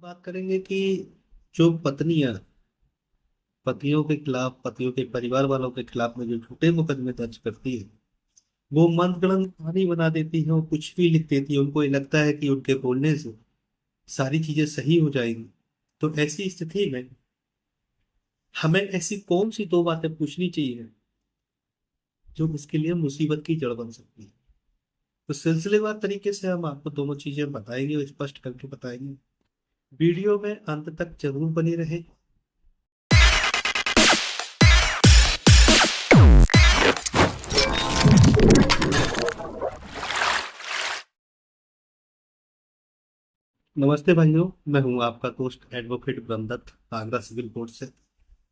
बात करेंगे कि जो पत्नियां पतियों के खिलाफ, पतियों के परिवार वालों के खिलाफ में जो झूठे मुकदमे दर्ज करती है, वो मनगढ़ंत कहानी बना देती है और कुछ भी लिख देती है। उनको ये लगता है कि उनके बोलने से सारी चीजें सही हो जाएंगी। तो ऐसी स्थिति में हमें ऐसी कौन सी दो बातें पूछनी चाहिए जो उसके लिए मुसीबत की जड़ बन सकती है। तो सिलसिलेवार तरीके से हम आपको दोनों चीजें बताएंगे और स्पष्ट करके बताएंगे। वीडियो में अंत तक जरूर बने रहें। नमस्ते भाइयों, मैं हूं आपका दोस्त advocate Brahmadatt, Agra civil court से।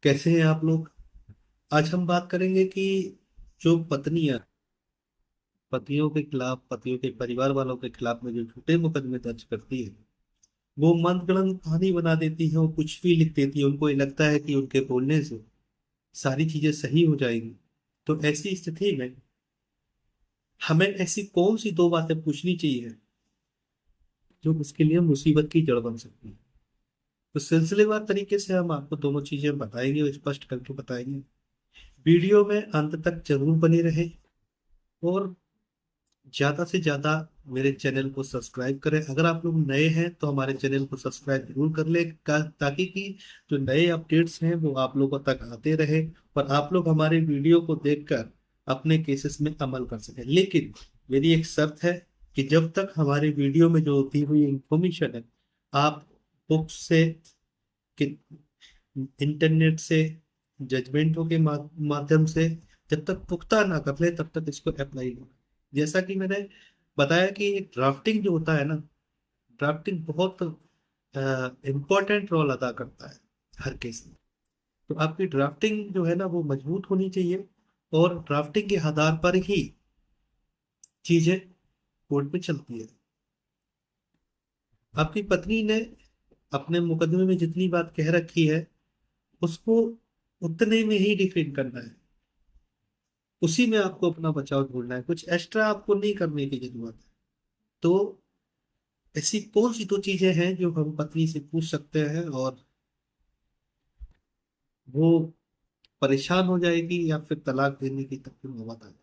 कैसे हैं आप लोग? आज हम बात करेंगे कि जो पत्नियां पतियों के खिलाफ, पतियों के परिवार वालों के खिलाफ में जो झूठे मुकदमे दर्ज करती है, वो मनगढ़ंत कहानी बना देती है और कुछ भी लिख देती है। उनको ये लगता है कि उनके बोलने से सारी चीजें सही हो जाएंगी। तो ऐसी स्थिति में हमें ऐसी कौन सी दो बातें पूछनी चाहिए जो उसके लिए मुसीबत की जड़ बन सकती है। तो सिलसिलेवार तरीके से हम आपको दोनों चीजें बताएंगे और स्पष्ट करके बताएंगे। वीडियो में अंत तक जरूर बने रहे और ज्यादा से ज्यादा मेरे चैनल को सब्सक्राइब करें। अगर आप लोग नए हैं तो हमारे चैनल को सब्सक्राइब जरूर कर ले, ताकि कि जो नए अपडेट्स हैं वो आप लोगों तक आते रहे और आप लोग हमारे वीडियो को देखकर अपने केसेस में अमल कर सकें। लेकिन मेरी एक शर्त है कि जब तक हमारे वीडियो में जो दी हुई इंफॉर्मेशन है आप बुक्स से, कि इंटरनेट से, जजमेंटों के माध्यम से जब तक पुख्ता ना कर ले तब तक इसको अप्लाई करें। जैसा कि मैंने बताया कि ड्राफ्टिंग जो होता है ना, ड्राफ्टिंग बहुत इम्पोर्टेंट रोल अदा करता है हर केस में। तो आपकी ड्राफ्टिंग जो है ना वो मजबूत होनी चाहिए और ड्राफ्टिंग के आधार पर ही चीजें कोर्ट में चलती है। आपकी पत्नी ने अपने मुकदमे में जितनी बात कह रखी है उसको उतने में ही डिफेंड करना है, उसी में आपको अपना बचाव ढूंढना है, कुछ एक्स्ट्रा आपको नहीं करने की जरूरत है। तो ऐसी कौन सी दो चीजें हैं जो हम पत्नी से पूछ सकते हैं और वो परेशान हो जाएगी या फिर तलाक देने की तक की नौबत आ जाएगी।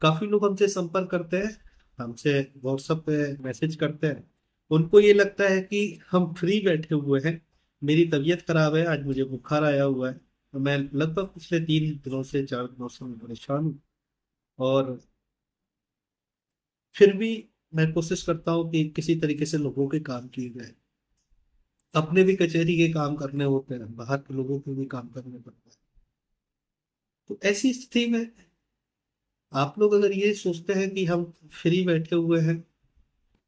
काफी लोग हमसे संपर्क करते हैं, हमसे व्हाट्सएप पे मैसेज करते हैं। उनको ये लगता है कि हम फ्री बैठे हुए हैं, मेरी तबीयत खराब है, आज मुझे बुखार आया हुआ है, तो मैं लगभग पिछले 3 दिनों से, 4 दिनों से मैं परेशान हूँ और फिर भी मैं कोशिश करता हूँ कि किसी तरीके से लोगों के काम किए जाए। अपने भी कचहरी के काम करने होते हैं, बाहर के लोगों के भी काम करने पड़ते हैं। तो ऐसी स्थिति में आप लोग अगर ये सोचते हैं कि हम फ्री बैठे हुए हैं,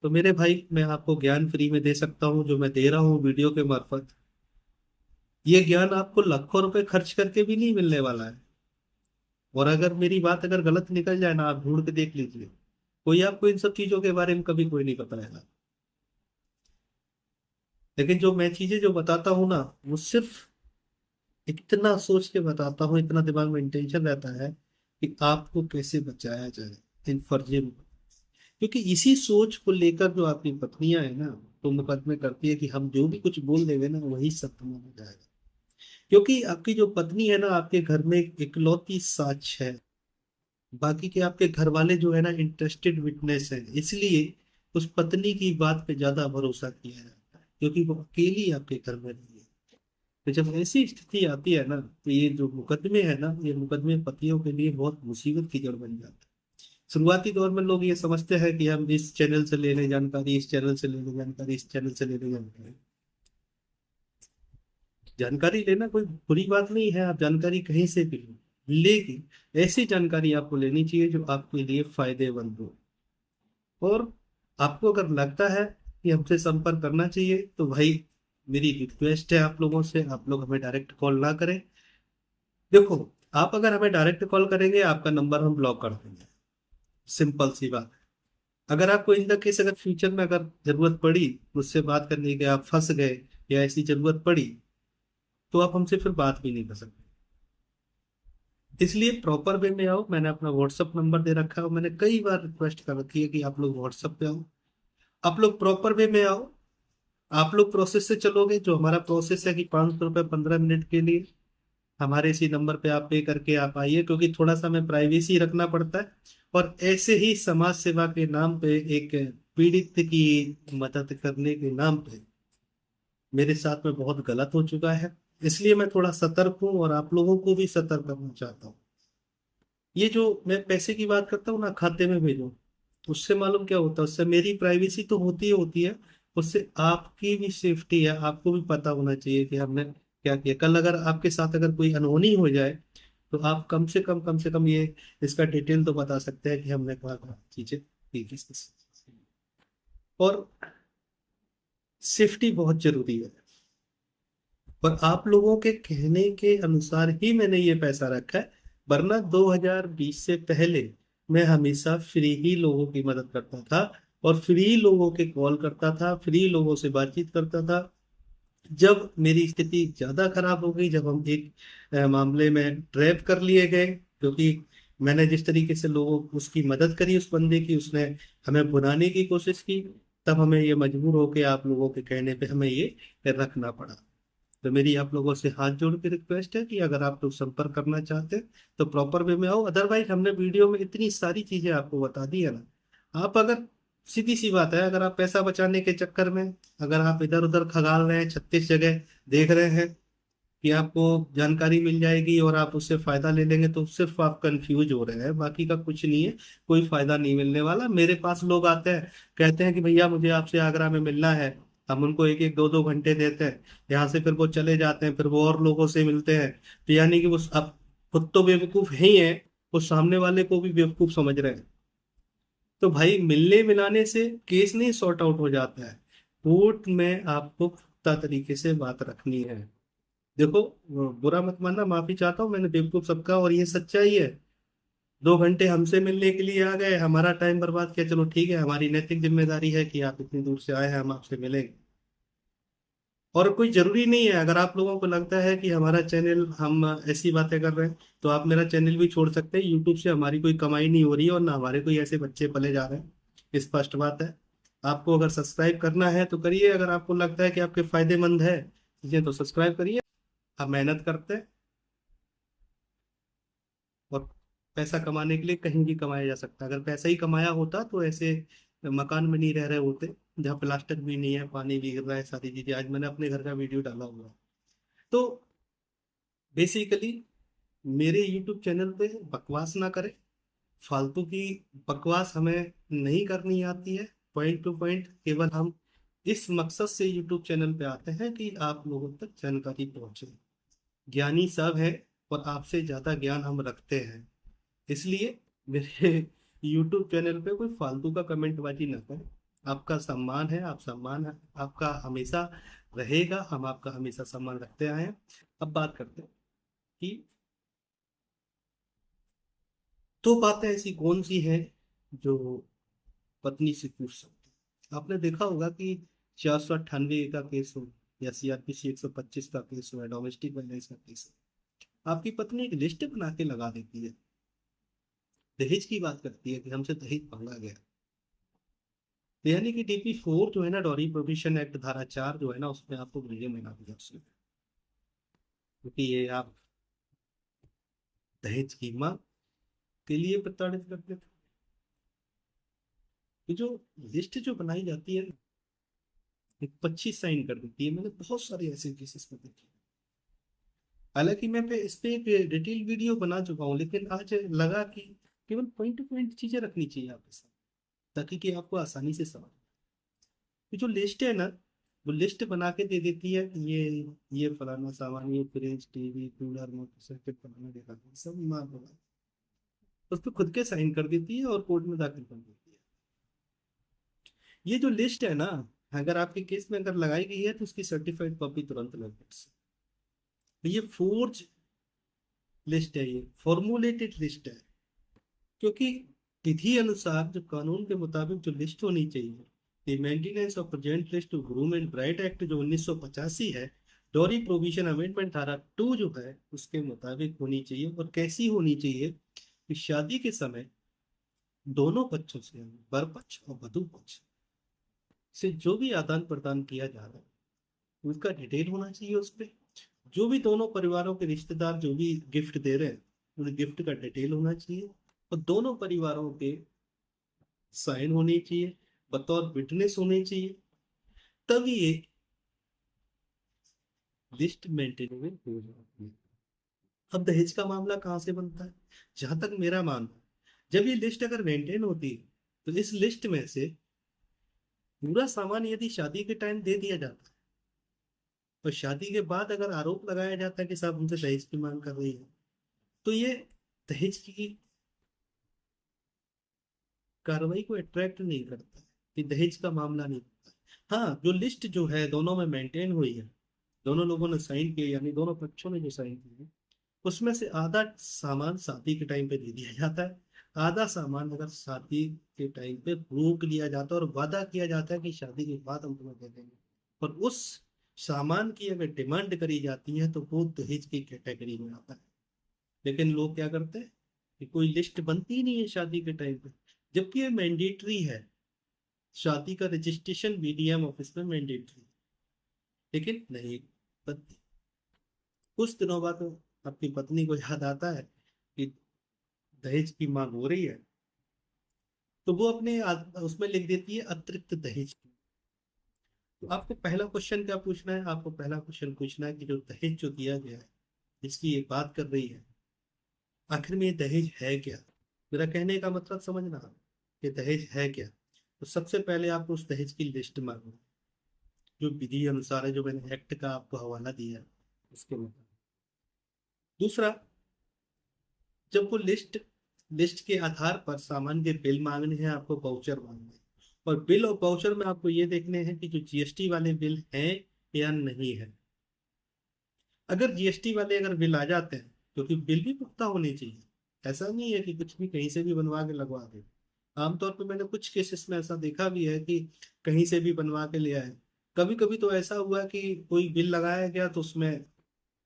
तो मेरे भाई मैं आपको ज्ञान फ्री में दे सकता हूँ, जो मैं दे रहा हूँ वीडियो के मार्फत। ये ज्ञान आपको लाखों रुपए खर्च करके भी नहीं मिलने वाला है। और अगर मेरी बात अगर गलत निकल जाए ना, आप ढूंढ के देख लीजिए, कोई आपको इन सब चीजों के बारे में कभी कोई नहीं बताएगा। लेकिन जो मैं चीजें जो बताता हूँ ना, वो सिर्फ इतना सोच के बताता हूँ, इतना दिमाग में इंटेंशन रहता है कि आपको कैसे बचाया जाए इन फर्जी। क्योंकि इसी सोच को लेकर जो आपकी पत्नियां है ना, तो मुकदमे करती है कि हम जो भी कुछ बोल देंगे ना वही सत्य माना जाएगा। क्योंकि आपकी जो पत्नी है ना, आपके घर में एक इकलौती साक्ष्य है। बाकी के आपके घर वाले जो है ना इंटरेस्टेड विटनेस है, इसलिए उस पत्नी की बात पे ज्यादा भरोसा किया जाता है, क्योंकि वो अकेली आपके घर में रही है। तो जब ऐसी स्थिति आती है ना, तो ये जो मुकदमे है ना, ये मुकदमे पतियों के लिए बहुत मुसीबत की जड़ बन जाते हैं। शुरुआती दौर में लोग ये समझते हैं कि हम इस चैनल से ले लें जानकारी, इस चैनल से ले लें जानकारी, इस चैनल से ले लें जानकारी। जानकारी लेना कोई बुरी बात नहीं है, आप जानकारी कहीं से भी लो, लेकिन ऐसी जानकारी आपको लेनी चाहिए जो आपके लिए फायदेमंद हो। और आपको अगर लगता है कि हमसे संपर्क करना चाहिए, तो भाई मेरी रिक्वेस्ट है आप लोगों से, आप लोग हमें डायरेक्ट कॉल ना करें। देखो, आप अगर हमें डायरेक्ट कॉल करेंगे आपका नंबर हम ब्लॉक कर देंगे, सिंपल सी बात। अगर आपको इन द केस अगर फ्यूचर में अगर जरूरत पड़ी मुझसे बात करने की, आप फंस गए या ऐसी जरूरत पड़ी, तो आप हमसे फिर बात भी नहीं कर सकते। इसलिए प्रॉपर वे में आओ। मैंने अपना व्हाट्सअप नंबर दे रखा है और मैंने कई बार रिक्वेस्ट कर रखी है कि आप लोग व्हाट्सअप पे आओ, आप लोग प्रॉपर वे में आओ। आप लोग प्रोसेस से चलोगे, जो हमारा प्रोसेस है कि 500 रुपये 15 मिनट के लिए हमारे इसी नंबर पे आप पे करके आप आइए, क्योंकि थोड़ा सा हमें प्राइवेसी रखना पड़ता है। और ऐसे ही समाज सेवा के नाम पे, एक पीड़ित की मदद करने के नाम पे मेरे साथ में बहुत गलत हो चुका है। इसलिए मैं थोड़ा सतर्क हूँ और आप लोगों को भी सतर्क करना चाहता हूँ। ये जो मैं पैसे की बात करता हूँ ना, खाते में भेजो, उससे मालूम क्या होता है, उससे मेरी प्राइवेसी तो होती ही होती है, उससे आपकी भी सेफ्टी है। आपको भी पता होना चाहिए कि हमने क्या किया। कल अगर आपके साथ अगर कोई अनहोनी हो जाए, तो आप कम से कम ये इसका डिटेल तो बता सकते हैं कि हमने कहा कहा चीजें की किस किस। और सेफ्टी बहुत जरूरी है। पर आप लोगों के कहने के अनुसार ही मैंने ये पैसा रखा है, वरना 2020 से पहले मैं हमेशा फ्री ही लोगों की मदद करता था, और फ्री लोगों के कॉल करता था, फ्री लोगों से बातचीत करता था। जब मेरी स्थिति ज्यादा खराब हो गई, जब हम एक मामले में ट्रैप कर लिए गए, क्योंकि मैंने जिस तरीके से लोगों उसकी मदद करी, उस बंदे की, उसने हमें भुनाने की कोशिश की, तब हमें ये मजबूर होकर आप लोगों के कहने पे हमें ये रखना पड़ा। तो मेरी आप लोगों से हाथ जोड़ के रिक्वेस्ट है कि अगर आप लोग संपर्क करना चाहते हैं तो प्रॉपर वे में आओ। अदरवाइज हमने वीडियो में इतनी सारी चीजें आपको बता दी है ना, आप अगर, सीधी सी बात है, अगर आप पैसा बचाने के चक्कर में अगर आप इधर उधर खगाल रहे हैं, 36 जगह देख रहे हैं कि आपको जानकारी मिल जाएगी और आप उससे फायदा ले लेंगे, तो सिर्फ आप कंफ्यूज हो रहे हैं, बाकी का कुछ नहीं है। कोई फायदा नहीं मिलने वाला। मेरे पास लोग आते हैं, कहते हैं कि भैया मुझे आपसे आगरा में मिलना है। हम उनको एक एक दो दो घंटे देते हैं, यहाँ से फिर वो चले जाते हैं, फिर वो और लोगों से मिलते हैं। तो यानी कि वो अब खुद तो बेवकूफ ही है, वो सामने वाले को भी बेवकूफ समझ रहे हैं। तो भाई मिलने मिलाने से केस नहीं सॉर्ट आउट हो जाता है। कोर्ट में आपको पुख्ता तरीके से बात रखनी है। देखो, बुरा मत मानना, माफी चाहता हूँ, मैंने बेवकूफ सबका, और ये सच्चाई है। 2 घंटे हमसे मिलने के लिए आ गए, हमारा टाइम बर्बाद किया, चलो ठीक है, हमारी नैतिक जिम्मेदारी है कि आप इतनी दूर से आए हैं, हम आपसे मिलेंगे। और कोई जरूरी नहीं है, अगर आप लोगों को लगता है कि हमारा चैनल, हम ऐसी बातें कर रहे हैं, तो आप मेरा चैनल भी छोड़ सकते हैं। यूट्यूब से हमारी कोई कमाई नहीं हो रही है, और ना हमारे कोई ऐसे बच्चे पले जा रहे हैं, स्पष्ट बात है। आपको अगर सब्सक्राइब करना है तो करिए, अगर आपको लगता है कि आपके फायदेमंद है चीजें, तो सब्सक्राइब करिए। आप मेहनत करते हैं, और पैसा कमाने के लिए कहीं भी कमाया जा सकता है। अगर पैसा ही कमाया होता तो ऐसे मकान में नहीं रह रहे होते, जहाँ प्लास्टर भी नहीं है, पानी भी गिर रहा है, सारी चीजें। आज मैंने अपने घर का वीडियो डाला हुआ है। तो बेसिकली मेरे यूट्यूब चैनल पे बकवास ना करें, फालतू की बकवास हमें नहीं करनी आती है। पॉइंट टू पॉइंट, केवल हम इस मकसद से यूट्यूब चैनल पे आते हैं कि आप लोगों तक जानकारी पहुंचे। ज्ञानी सब है, और आपसे ज्यादा ज्ञान हम रखते हैं। इसलिए मेरे YouTube चैनल पे कोई फालतू का कमेंटबाजी ना करें। आपका सम्मान है, आप सम्मान है, आपका हमेशा रहेगा, हम आपका हमेशा सम्मान रखते आए हैं। अब बात करते हैं कि दो बातें ऐसी कौन सी हैं जो पत्नी से पूछ सकते हैं। आपने देखा होगा कि 498 का केस हो, या CRPC 125 का केस हो, या डोमेस्टिक वायलेंस का केस हो, आपकी पत्नी एक लिस्ट बना के लगा देती है, दहेज की बात करती है कि हमसे दहेज मांगा गया। तो यानी कि DP4 जो है ना, डॉरी प्रोहिबिशन एक्ट धारा 4 जो है ना, उसमें आपको ब्रिजेन बना दिया उसने, क्योंकि ये आप दहेज की मांग के लिए प्रताड़ित करते थे। ये जो लिस्ट जो बनाई जाती है, एक 25 साइन कर देती है। मैंने बहुत सारे ऐसे केसेस में देखे। हालांकि मैं इस पे एक डिटेल वीडियो बना चुका हूँ, लेकिन आज लगा कि केवल पॉइंट टू पॉइंट चीजें रखनी चाहिए आपके साथ, ताकि कि आपको आसानी से समझ। ये जो लिस्ट है ना, वो लिस्ट बना के दे देती है कि ये फलाना सामान, ये फ्रिज, टीवी, कूलर, मोटरसाइकिल, फलाना देखा, सब मार दो, उस पर खुद के साइन कर देती है और कोर्ट में दाखिल कर देती है। ये जो लिस्ट है ना, अगर आपके केस में अगर लगाई गई है, तो उसकी सर्टिफाइड कॉपी तुरंत लो। तो ये फोर्ज लिस्ट है, ये फॉर्मुलेटेड लिस्ट है। क्योंकि विधि अनुसार, जो कानून के मुताबिक जो लिस्ट होनी चाहिए, the maintenance of present list to groom and bright act जो 1985 है, डोरी प्रोविजन अमेंडमेंट धारा 2 जो है, उसके मुताबिक होनी चाहिए। और कैसी होनी चाहिए कि शादी के समय दोनों पक्षों से, वर पक्ष और वधु पक्ष, से जो भी आदान प्रदान किया जा रहा है उसका डिटेल होना चाहिए उस पे। जो भी दोनों परिवारों के रिश्तेदार जो भी गिफ्ट दे रहे हैं उन गिफ्ट का डिटेल होना चाहिए, और दोनों परिवारों के साइन होनी चाहिए, बतौर विटनेस होनी चाहिए, तभी ये लिस्ट मेंटेनेबल हो जाती है। अब दहेज का मामला कहाँ से बनता है? जहां तक मेरा मानना है, जब ये लिस्ट अगर मेंटेन होती है तो इस लिस्ट में से पूरा सामान यदि शादी के टाइम दे दिया जाता है और शादी के बाद अगर आरोप लगाया जाता है कि साहब हमसे दहेज की मांग कर रही है, तो ये दहेज की कार्रवाई को अट्रैक्ट नहीं करता है, कि दहेज का मामला नहीं होता। हाँ, जो लिस्ट जो है दोनों में मेंटेन हुई है, दोनों लोगों ने साइन किए, यानी दोनों पक्षों ने जो साइन किए, उसमें से आधा सामान शादी के टाइम पे दे दिया जाता है, आधा सामान अगर शादी के टाइम पे रोक लिया जाता है और वादा किया जाता है कि शादी के बाद हम तुम्हें दे देंगे, और उस सामान की अगर डिमांड करी जाती है तो वो दहेज की कैटेगरी में आता है। लेकिन लोग क्या करते हैं कि कोई लिस्ट बनती ही नहीं है शादी के टाइम पे, जबकि ये मैंडेटरी है। शादी का रजिस्ट्रेशन बीडीएम ऑफिस में मैंडेटरी, लेकिन नहीं बनती। कुछ दिनों बाद अपनी पत्नी को याद आता है कि दहेज की मांग हो रही है, तो वो अपने उसमें लिख देती है अतिरिक्त दहेज की। तो आपको पहला क्वेश्चन क्या पूछना है? आपको पहला क्वेश्चन पूछना है कि जो दहेज जो दिया गया है, जिसकी ये बात कर रही है, आखिर में ये दहेज है क्या? मेरा कहने का मतलब समझना, कि दहेज है क्या। तो सबसे पहले आपको उस दहेज की लिस्ट मांगो, जो विधि अनुसार है, जो मैंने एक्ट का आपको हवाला दिया है उसके मुताबिक। दूसरा, जब वो लिस्ट लिस्ट के आधार पर सामान के बिल मांगने हैं, आपको वाउचर मांगने हैं, और बिल और वाउचर में आपको ये देखने हैं कि जो जीएसटी वाले बिल हैं या नहीं है। अगर जीएसटी वाले अगर बिल आ जाते हैं, क्योंकि बिल भी पुख्ता होने चाहिए, ऐसा नहीं है कि कुछ भी कहीं से भी बनवा के लगवा दे। आमतौर पे मैंने कुछ केसेस में ऐसा देखा भी है कि कहीं से भी बनवा के ले आए। कभी कभी तो ऐसा हुआ कि कोई बिल लगाया गया तो उसमें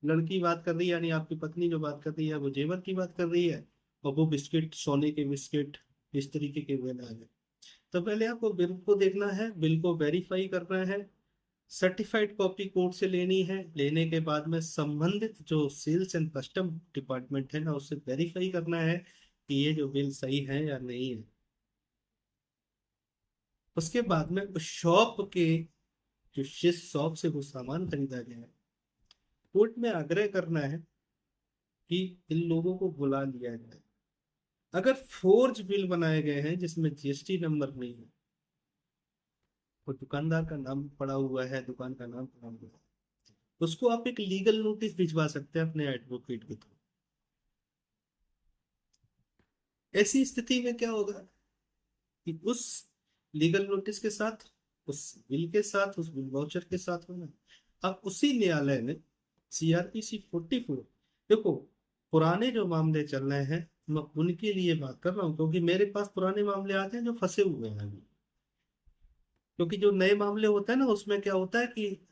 लड़की बात कर रही है, यानी आपकी पत्नी जो बात कर रही है वो जेवर की बात कर रही है, और वो बिस्किट, सोने के बिस्किट, इस तरीके के बिल आ गए। तो पहले आपको बिल को देखना है, बिल को वेरीफाई करना है, सर्टिफाइड कॉपी कोर्ट से लेनी है। लेने के बाद में संबंधित जो सेल्स एंड कस्टम डिपार्टमेंट है ना, उससे वेरीफाई करना है कि ये जो बिल सही है या नहीं है। उसके बाद में उस शॉप के, जो जिस शॉप से वो सामान खरीदा गया है, कोर्ट में आग्रह करना है कि इन लोगों को बुला लिया जाए। अगर फोर्ज बिल बनाए गए हैं जिसमें जीएसटी नंबर नहीं है, और दुकानदार का नाम पड़ा हुआ है, दुकान का नाम पड़ा हुआ है, उसको आप एक लीगल नोटिस भिजवा सकते हैं अपने एडवोकेट के थ्रू। ऐसी स्थिति में क्या होगा कि उस लीगल नोटिस के साथ, उस बिल के साथ, उस बिल वाउचर के साथ में ना, आप उसी न्यायालय में सीआरपीसी 44, देखो पुराने जो मामले चल रहे हैं मैं उनके लिए बात कर रहा हूँ, क्योंकि मेरे पास पुराने मामले आते हैं जो फंसे हुए हैं अभी। क्योंकि जो नए मामले होते हैं ना, उसमें क्या होता है कि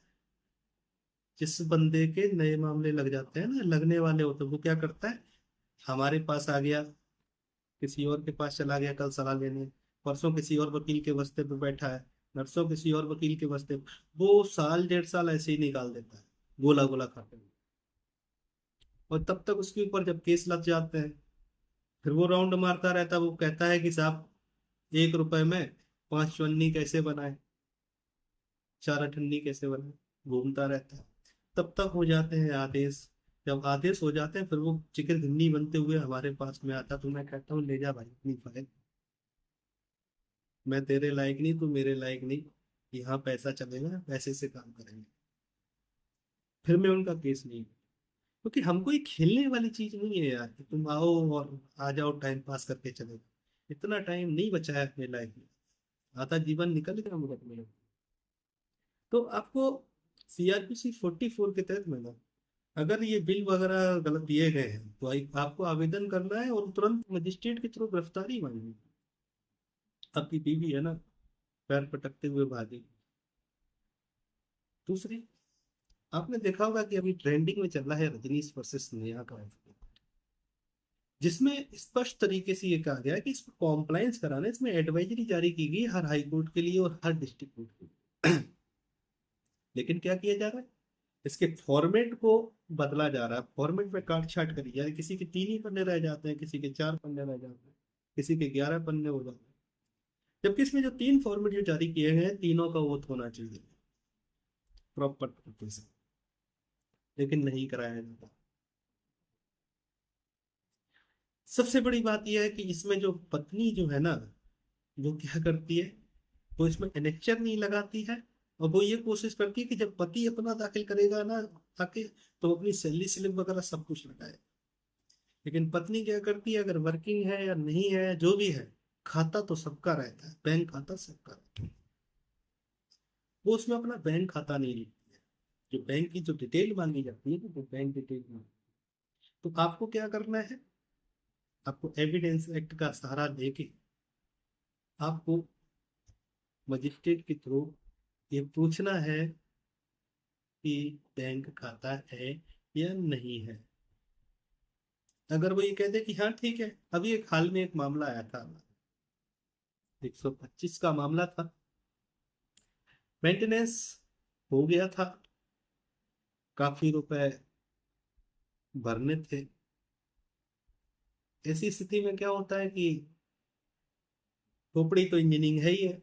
जिस बंदे के नए मामले लग जाते हैं ना, लगने वाले होते हैं, वो क्या करता है, हमारे पास आ गया, किसी और के पास चला गया कल सलाह लेने, परसों किसी और वकील के बस्ते पे बैठा है, नरसों किसी और वकील के बस्ते पे, वो साल डेढ़ साल ऐसे ही निकाल देता है, गोला गोला खाते हुए। और तब तक उसके ऊपर जब केस लग जाते हैं, फिर वो राउंड मारता रहता है, वो कहता है कि साहब 1 रुपए में 5 चवन्नी कैसे बनाए, 4 अठन्नी कैसे बनाए, घूमता रहता है। तब तक हो जाते हैं आदेश। जब आदेश हो जाते हैं, फिर वो चिकन भिन्नी बनते हुए हमारे पास में आता, तो मैं कहता हूँ ले जा भाई अपनी फाइल, मैं तेरे लायक नहीं, तू मेरे लायक नहीं, यहाँ पैसा चलेगा, पैसे से काम करेंगे। फिर मैं उनका केस नहीं, क्योंकि हमको ये खेलने वाली चीज नहीं है यार कि तुम आओ और आ जाओ टाइम पास करके चले जाओ। इतना टाइम नहीं बचा है अपने लाइफ में, आधा जीवन निकल गया मुझे में। तो आपको सीआरपीसी 44 के तहत में ना, अगर ये बिल वगैरह गलत दिए गए हैं तो आपको आवेदन करना है और तुरंत मजिस्ट्रेट के थ्रू गिरफ्तारी मांगनी है। आपकी बीवी है ना, पैर पटकते हुए भागी। दूसरी, आपने देखा होगा कि अभी ट्रेंडिंग में चल रहा है रजनीश वर्सेस नेहा का। जिसमें स्पष्ट तरीके से ये कहा गया है कि इसको कॉम्प्लायंस कराना, इसमें एडवाइजरी जारी की गई हर हाई कोर्ट के लिए और हर डिस्ट्रिक्ट कोर्ट के लिए। लेकिन क्या किया जा रहा है, इसके फॉर्मेट को बदला जा रहा है, फॉर्मेट में काट छाट करी जा रही है। किसी के 3 ही पन्ने रह जाते हैं, किसी के 4 पन्ने रह जाते हैं, किसी के 11 पन्ने हो जाते हैं। जबकि इसमें जो 3 फॉर्मेट जो जारी किए गए हैं, तीनों का ओथ होना चाहिए प्रॉपर तरीके से, लेकिन नहीं कराया जाता। सबसे बड़ी बात यह है कि इसमें जो पत्नी जो है ना, वो क्या करती है, वो इसमें एनेक्चर नहीं लगाती है। और वो ये कोशिश करती है कि जब पति अपना दाखिल करेगा ना आके, तो वो अपनी सैलरी स्लिप वगैरह सब कुछ लगाए। लेकिन पत्नी क्या करती है, अगर वर्किंग है या नहीं है, जो भी है, खाता तो सबका रहता है, बैंक खाता सबका रहता है। वो उसमें अपना बैंक खाता नहीं लिखती है। जो बैंक की जो डिटेल मांगी जाती है, तो बैंक डिटेल मांगी, तो आपको क्या करना है, आपको एविडेंस एक्ट का सहारा लेके आपको मजिस्ट्रेट के थ्रू ये पूछना है कि बैंक खाता है या नहीं है। अगर वो ये कहते कि हाँ ठीक है, अभी एक हाल में एक मामला आया था, 125 का मामला था, मेंटेनेंस हो गया था, काफी रुपए भरने थे। ऐसी स्थिति में क्या होता है कि खोपड़ी तो इंजीनियरिंग है ही है,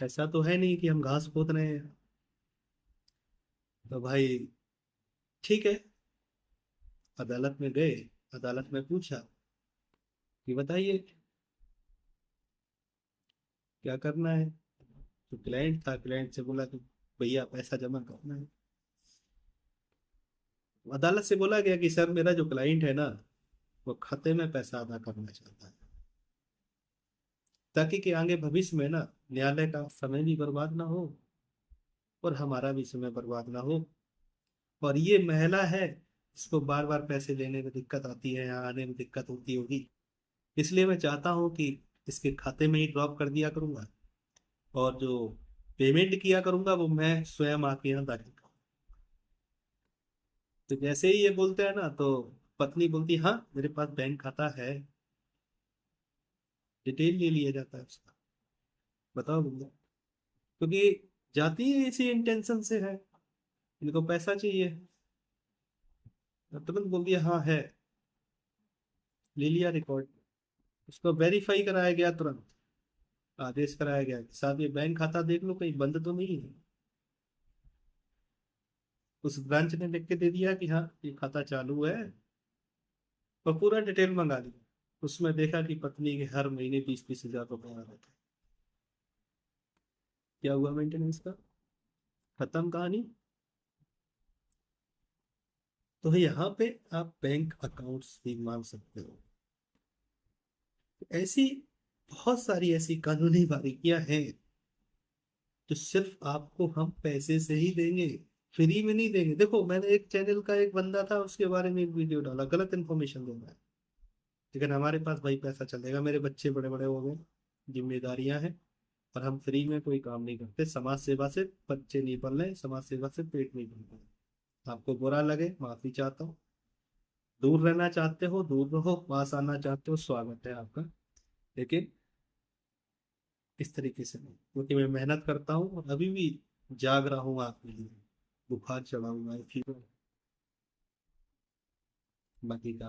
ऐसा तो है नहीं कि हम घास खोद रहे हैं। तो भाई ठीक है, अदालत में गए, अदालत में पूछा कि बताइए क्या करना है। जो क्लाइंट था, क्लाइंट से बोला कि भैया पैसा जमा करना है। अदालत से बोला गया कि सर मेरा जो क्लाइंट है ना, वो खाते में पैसा अदा करना चाहता है, ताकि कि आगे भविष्य में ना न्यायालय का समय भी बर्बाद ना हो और हमारा भी समय बर्बाद ना हो। और ये महिला है, इसको बार बार पैसे लेने में दिक्कत आती है, यहाँ आने में दिक्कत होती होगी, इसलिए मैं चाहता हूँ कि इसके खाते में ही ड्रॉप कर दिया करूंगा, और जो पेमेंट किया करूंगा वो मैं स्वयं आके यहाँ दाखिल करूँ। तो जैसे ही ये बोलते हैं ना, तो पत्नी बोलती हाँ मेरे पास बैंक खाता है, डिटेल ले लिया जाता है उसका। बताओ भैया, क्योंकि जाती है इसी इंटेंशन से है, इनको पैसा चाहिए। तो तुरंत बोल दिया हाँ है, ले लिया रिकॉर्ड, उसको वेरीफाई कराया गया, तुरंत आदेश कराया गया कि साहब ये बैंक खाता देख लो कहीं बंद तो नहीं है। उस ब्रांच ने लिख के दे दिया कि हाँ ये खाता चालू है, और पूरा डिटेल मंगा लिया। उसमें देखा कि पत्नी के हर महीने 20-20 हजार रुपए आ रहे थे। क्या हुआ मेंटेनेंस का, खत्म कहानी। तो यहाँ पे आप बैंक अकाउंट्स भी मांग सकते हो। ऐसी बहुत सारी ऐसी कानूनी बारीकियां हैं जो सिर्फ आपको हम पैसे से ही देंगे, फ्री में नहीं देंगे। देखो मैंने एक चैनल का एक बंदा था, उसके बारे में एक वीडियो डाला, गलत इन्फॉर्मेशन दे रहा है, लेकिन हमारे पास भाई पैसा चलेगा, मेरे बच्चे बड़े बड़े हो गए, जिम्मेदारियां हैं, और हम फ्री में कोई काम नहीं करते। समाज सेवा से बच्चे नहीं पल रहे, समाज सेवा से पेट नहीं भर रहे। आपको बुरा लगे, माफी चाहता हूँ। दूर रहना चाहते हो दूर रहो, पास आना चाहते हो स्वागत है आपका, लेकिन इस तरीके से नहीं, क्योंकि मैं मेहनत करता हूँ और अभी भी जाग रहा हूँ आपके लिए, बुखार चढ़ा हुआ है, फीवर। बाकी का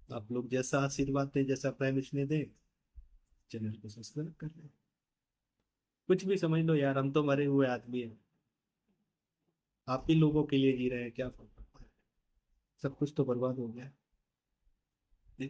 आप लोग जैसा आशीर्वाद दें, जैसा प्राइम ने दे, चैनल को सब्सक्राइब कर लें। कुछ भी समझ लो यार, हम तो मरे हुए आदमी हैं, आप ही लोगों के लिए जी रहे हैं, क्या फर्क पड़ता है, सब कुछ तो बर्बाद हो गया है।